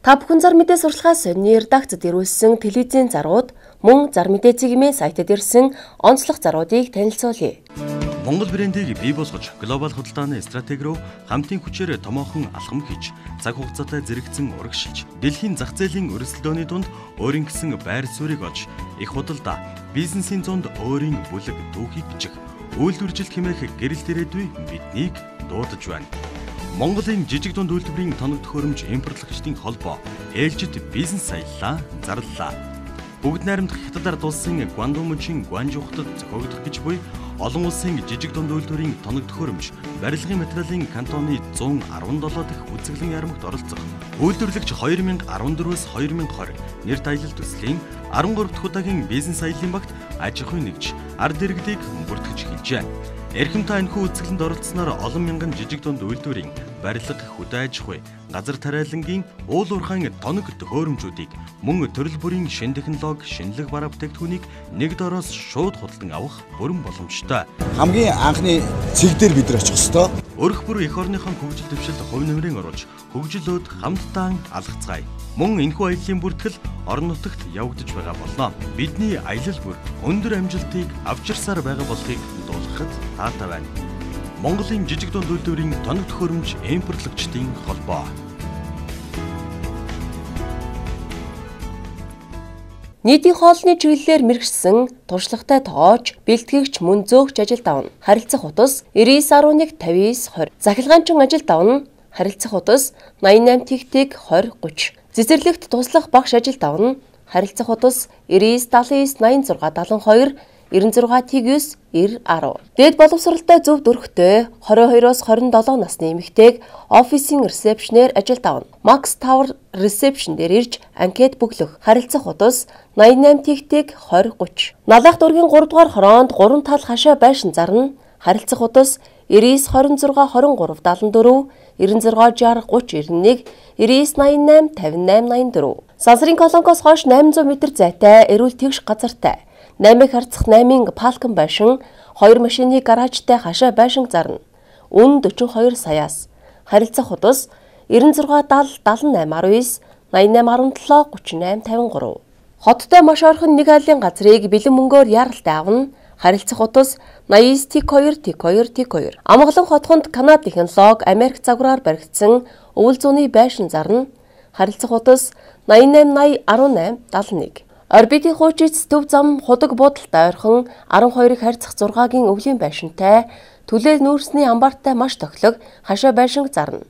Та бүхэн зар мэдээ сурталчилгаа сонины редакцид ирүүлсэн телевизийн зарууд мөн зар мэдээ цэгийн сайтад ирсэн онцлог заруудыг танилцуулъя. Монгол брендийг бий болгож глобал худалдааны стратеги руу хамтын хүчээр томоохон алхам хийж, цаг хугацаатай зэрэгцэн урагшилж, дэлхийн зах зээлийн өрсөлдөөний дунд өөрийн гэсэн байр суурийг олж, их худалдаа, бизнесийн зуунд өөрийн бүлэг дүүхийг бичих, үйлдвэржилт хэмээх гэрэл ирээдүй биднийг дуудаж байна. Монголын жижиг дунд үйлдвэрийн тоног төхөөрөмж импортлогчдын холбоо ээлжид бизнес аяллаа зарлалаа. Бүгд найрамдах хятадаар дулсан Гвандоумжийн Гуанжу хотод зохиогдох гэж буй олон улсын жижиг дунд үйлдвэрийн тоног төхөөрөмж барилгын материалын кантоны 117 дахь үзэсгэлэн ярамгт оролцох үйлдвэрлэгч 2014-өөс 2020 нэр даялал төслийн 13 дахь удаагийн бизнес аяллын багт аж ахуйн нэгж ард иргэдийг бүртгэж хэлжээ. Эрхэм та энэхүү үзэсгэлэнд оролцсноор олон мянган жижиг дунд үйлдвэрийн барилга, хөдөө аж ахуй, газар тариалангийн уул уурхайн тоног төхөөрөмжүүдийг мөн төрөл бүрийн шин технологи, шинэлэг бараа бүтээгдэхүүнийг нэг дороос шууд худалдан авах бүрэн боломжтой. Хамгийн анхны цэг дээр бид нар очих ёстой. Өрх бүр эх орныхон хөгжил дэвшилд хувь нэмрийн оруулж, хөгжлөөд хамтдаа алхацгаая. Мөн энэхүү аяллаа бүртгэл орон нутагт явагдаж байгаа болно. Бидний аялал бүр өндөр амжилтыг авчирсаар байгаа болохыг дуулгахад таатай байна. Монголын жижиг дунд үйлдвэрийн тоног төхөөрөмж импортлогчдын холбоо. Нийтийн хоолны чиглэлээр мэргэжсэн туршлагатай тоож, бэлтгэгч мөн зөөгч ажил давна. Харилцах утас 9911 59 20. Захилгаанчин ажил давна. Харилцах утас 88 тэгтэг 20 30. Цэцэрлэгт туслах багш ажил давна. Харилцах утас 99 79 86 72 96 9 90 10. Дээд боловсролтой зөв дүрхтэй 22-оос 27 насны эмэгтэйг офисын ресепшнээр ажил давна. Max Tower ресепшн дээр ирж анкет бүглөх. Харилцах утас 88 тэгтэг 20 30. Налах дургийн 3 дугаар хороонд 3 тал хашаа байшин зарна. Харилцах утас 99 26 23 74 96 60 30 91 99 88 58 84. Сансрын колонкоос хойш 800 м зайтай эрүүл тэгш газартай 8-ыг харьцах 8-ын Falcon байшин 2 машины гаражтай хашаа байшин зарна. Үн 42 саяас. Харилцах утас 96 70 78 19 88 17 38 53. Хоттой маш ойрхон нэг айлын газрыг бэлэн мөнгөөр яралтай авна. Харилцах утас 89 T2 Амгалан хотхонд Канада технологи Америк загвараар баригдсан өвөл зууны байшин зарна. Харилцах утас 88 80 18 71. Орбитын хуучиц төв зам худаг буудалтай ойрхон 12-ыг харьцах 6-гийн өвлийн байшинтай түлээл нүүрсний амбартай маш тохилог хашаа байшин зарна.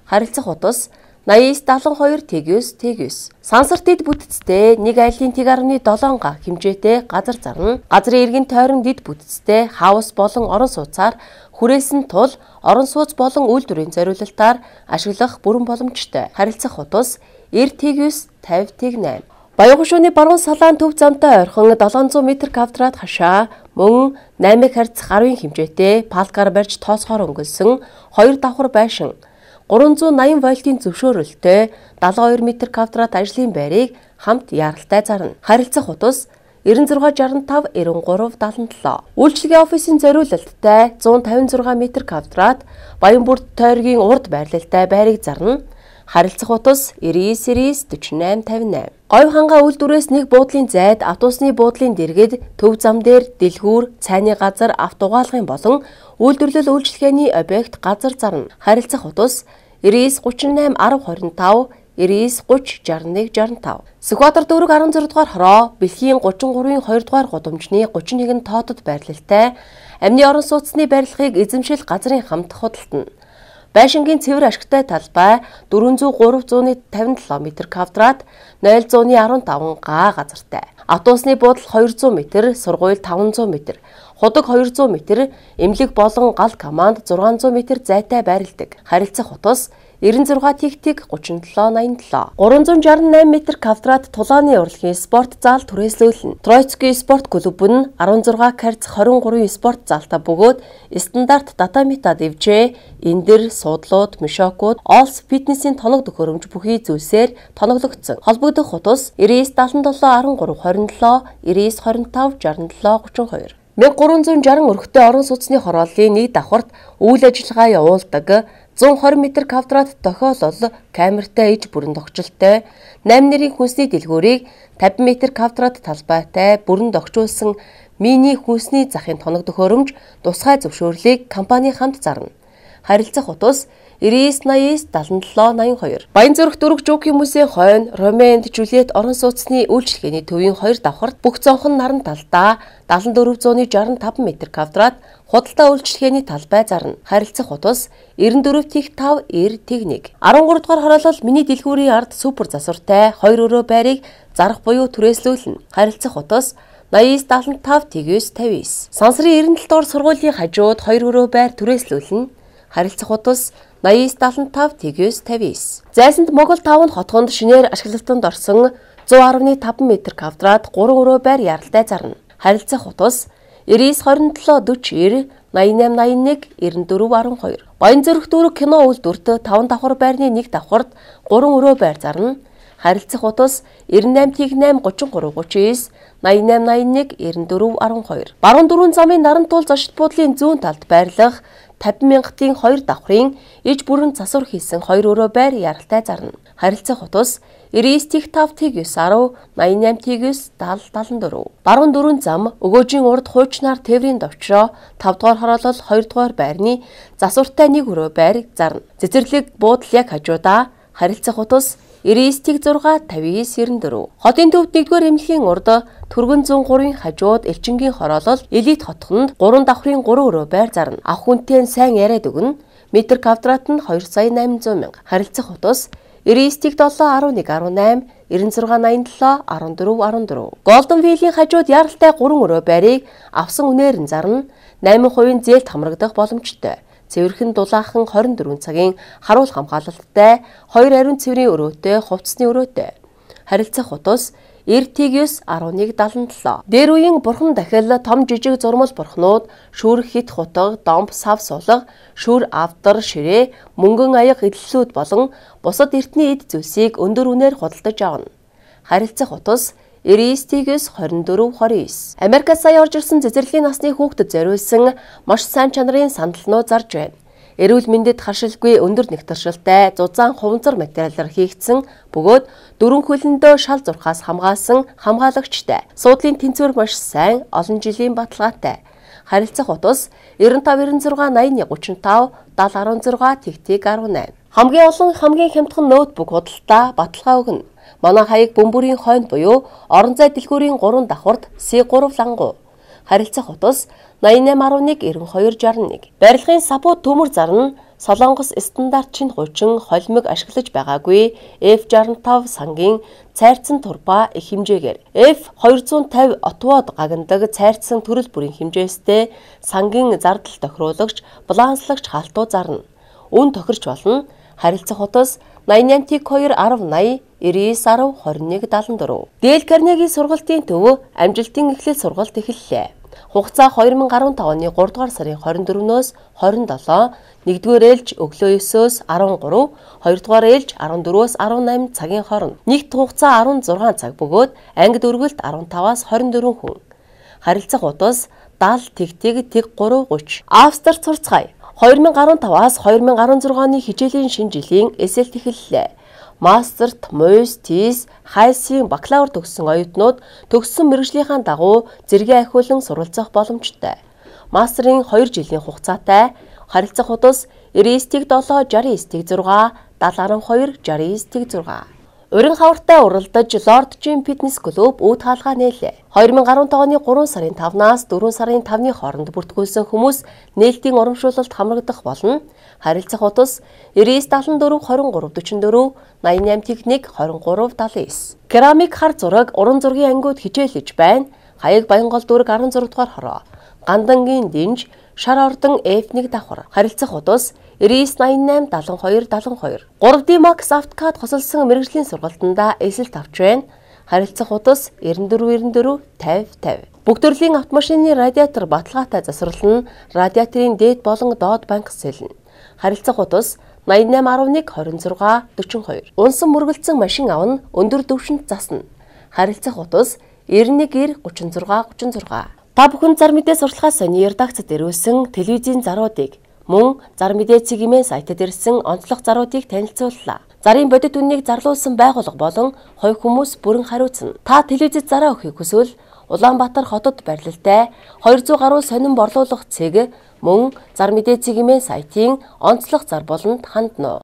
Харилцах утас 89 72 T9. Сансарт дид бүтцтэй 1 айлын T.7 га хэмжээтэй газар зарна. Газрын иргэн тойрон дид бүтцтэй хаус болон орон сууцаар хүрээсэн тул орон сууц болон үйлдвэрийн зориулалтаар ашиглах бүрэн боломжтой. Харилцах утас 90 T9 50 T8. Баян хушууны баруун салаан төв замтай ойрхон 700 м2 хашаа мөн 8-ыг харьцах 10-ын хэмжээтэй палкаар барьж тооцоогоор өнгөлсөн 2 давхар байшин 380 вольтын зөвшөөрөлтөй 72 м2 ажлын байрыг хамт яралтай зарна. Харилцах утас 96 65 93 77. Үйлчлэгийн офисын зориулалттай 156 м2 Баянбүрд тойргийн урд байрлалтай байрыг зарна. Харилцах утас 99 48 58. Говь хангаа үйлдвэрээс нэг буудлын зайд автобусны буудлын дэргэд төв зам дээр дэлгүүр, цайны газар, автогаалгын болон үйлдвэрлэл үйлчлэгээний объект газар зарна. Харилцах утас 99 38 10 25 99 30 61 65. Сүхбаатар дүүрэг 16 дугаар хороо, Бэлхийн 33-ын 2 дугаар гудамжны 31 тоотод байрлалтай амны орон сууцны барилгыг эзэмшил газрын хамт худалдана. Байшингийн цэвэр ашигтай талбай 400-357 м2, 0-15 га газартай. Автобусны буудал 200 м, сургууль 500 м, худаг 200 м, эмнэлэг болон гал команд 600 м зайтай байрладаг. Харилцах утас 96 тэгтэг 37 87. 368 м2 тулааны урлагийн спорт зал түрээслүүлнэ. Троицкий спорт клуб нь 16 карц 23 спорт залтай бөгөөд стандарт татамита дэвжээ, эндэр, суудлууд, мишокууд, олс фитнесийн тоног төхөөрөмж бүхий зүйлсээр тоноглогдсон. Холбогдох утас 99 77 13 27 99 25 67 32. 1360 өрхтэй орон сууцны хорооллын нэг давхарт үйл ажиллагаа явуулдаг 120 м2 дохиолол камертай иж бүрэн тогтчлолтой 8 нэрийн хүнсний дэлгүүрийг 50 м2 талбайтай бүрэн догчуулсан мини хүнсний захын тоног төхөөрөмж тусгай зөвшөөрлийг компани хамт зарна. Харилцах утас 99-80-77-82. Баянзүрх дөрөг Жүүкийн музей хойно Роменд Жюлиет орон сууцны үйлчлэгээний төвийн 2 давхарт бүх зонхон наран талдаа 7465 м2 худалдаа үйлчлэгээний талбай зарна. Харилцах утас 94-5-90-1. 13 дугаар хороолол миний дэлгүүрийн ард супер засвартай 2 өрөө байрыг зарах буюу түрээслүүлнэ. Харилцах утас 89-75-99. Сансрын 97 дугаар сургуулийн хажууд 2 өрөө байр түрээслүүлнэ. Харилцах утас 89-75-99. Зайсанд Монгол 5 хотгонд шинээр ашиглалтанд орсон 110.5 м2 3 өрөө байр яралтай зарна. Харилцах утас 99-27-40-90, 88-81-94-12. Баянзүрх дүүрэг кино үйлдвэрт 5 давхар байрны 1 давхарт 3 өрөө байр зарна. Харилцах утас 98-8-33-39, 88-81-94-12. Баруун дөрвөн замын Нарантуул зочид буудлын зүүн талд байрлах 50,000-ийн 2 давхрын иж бүрэн засвар хийсэн 2 өрөө байр яралтай зарна. Харилцах утас 99-5-10, 88-9-70-74. Баруун дөрвөн зам өгөөжийн урд хуучнаар тээврийн довчроо 5 дугаар хороолол 2 дугаар байрны засвартай 1 өрөө байр зарна. Цэцэрлэг буудал яг хажуудаа. Харилцах утас 99-6-59-94. Хотын төвд 1-р эмнэлгийн урд Түргэн 103-ын хажууд Элчингийн хороолол Элит хотхонд 3 давхрын 3 өрөө байр зарна. Авах хүнтэй сайн яриад өгнө. Метр квадрат нь 2,800,000. Харилцах утас 99-7-11-18, 96-87-14-14. Голден Виллийн хажууд яралтай 3 өрөө байрыг авсан үнээр нь зарна. 8% зээлд хамрагдах боломжтой. Цэвэрхэн дулаахан 24 цагийн харуул хамгаалалттай 2 ариун цэврийн өрөөтэй хувцсны өрөөтэй. Харилцах утас 99-11-77. Дээр үеийн бурхан дахил том жижиг зурмал бурхнууд шүүр хит хутга, домб, сав сулга, шүүр авдар, ширээ, мөнгөн аяга эдлэлүүд болон бусад эртний эд зүйлсийг өндөр үнээр худалдаж авна. Харилцах утас 99-24-29. Америкаас сая орж ирсэн цэцэрлэгийн насны хүүхдэд зориулсан маш сайн чанарын сандалнууд зарж байна. Эрүүл мэндэд харшилгүй өндөр нэгтаршилтай зузаан хуванцар материалаар хийгдсэн бөгөөд дөрвөн хөлөндөө шал зурхаас хамгаалсан хамгаалагчтай. Суудлын тэнцвэр маш сайн, олон жилийн баталгаатай. Харилцах утас 95-96-81-35, 70-16-18. Хамгийн олон хамгийн хямдхан ноутбук худалдаа баталгаа өгнө. Манай хаяг бөмбөрийн хойно буюу орон зай дэлгүүрийн 3 давхарт C3 лангуу. Харилцах утас 88-11-92-61. Барилгын сапууд төмөр зарна. Солонгос стандарт чин хуучин холимог ашиглаж байгаагүй F65 сангийн цайрцсан турба их хэмжээгээр F250 отвод гагнадаг цайрцсан төрөл бүрийн хэмжээстэй сангийн зардал тохируулагч баланслагч хаалтуу зарна. Үн тохирч болно. Харилцах утас 88-2-10-80, 99-10-21-74. Дээл Карнегийн сургалтын төв амжилтын эхлэл сургалт эхэллээ. Хугацаа 2015 оны 3 дугаар сарын 24-өөс 27, 1-р ээлж өглөө 9-өөс 13, 2-р ээлж 14-өөс 18 цагийн хооронд. Нэгт хугацаа 16 цаг бөгөөд ангид үргэлт 15-аас 24 хүн. Харилцах утас 70-1-3-30. Австрт сурцгаая. 2015-аас 2016 оны хичээлийн шинэ жилийн эсэлт эхэллээ. Мастерт, Мойстис, Хайсийн бакалавр төгссөн оюутнууд төгссөн мэргэжлийнхаа дагуу зэрэгээ ахиулан суралцах боломжтой. Мастерын 2 жилийн хугацаатай. Харилцах утас 99-7-69-6, 70-12-69-6. Урин хавартай уралдаж Лорд Жим фитнес клуб үүд хаалгаа нээлээ. 2015 оны 3 сарын 5-наас 4 сарын 5-ны хооронд бүртгүүлсэн хүмүүс нээлтийн урамшуулалт хамрагдах болно. Харилцах утас 99-74-23-44, 88-1-23-79. Керамик хар зураг уран зургийн ангиуд хичээлж байна. Хаяг Баянгол дүүрэг 16 дугаар хороо. Гандангийн динж шар ордон F1 давхар. Харилцах утас 99-88-72-72. 3D Max Автокад хосолсон мэргэжлийн сургалтанда эсэлт авч байна. Харилцах утас 94-94-50-50. Бүх төрлийн автомашины радиатор баталгаатай засварлан радиаторын дээд болон доод банк сэлнэ. Харилцах утас 88-11-26-42. Унсан мөргөлдсөн машин авна өндөр түвшинд засна. Харилцах утас 91-36-36. Та бүхэн зар мэдээ сурталчилгаа сони редакцид ирүүлсэн телевизийн заруудыг Мөн зар мэдээ цэгийн сайтад ирсэн онцлог заруудыг танилцууллаа. Зарын бодит үннийг зарлуулсан байгууллага болон хоёр хүмүүс бүрэн хариуцна. Та телевизэд зараа өгөхийг хүсвэл Улаанбаатар хотод барилалтай 200 гаруй сонин борлуулах цэг мөн зар мэдээ цэгийн сайтын онцлог зар болонд хандна.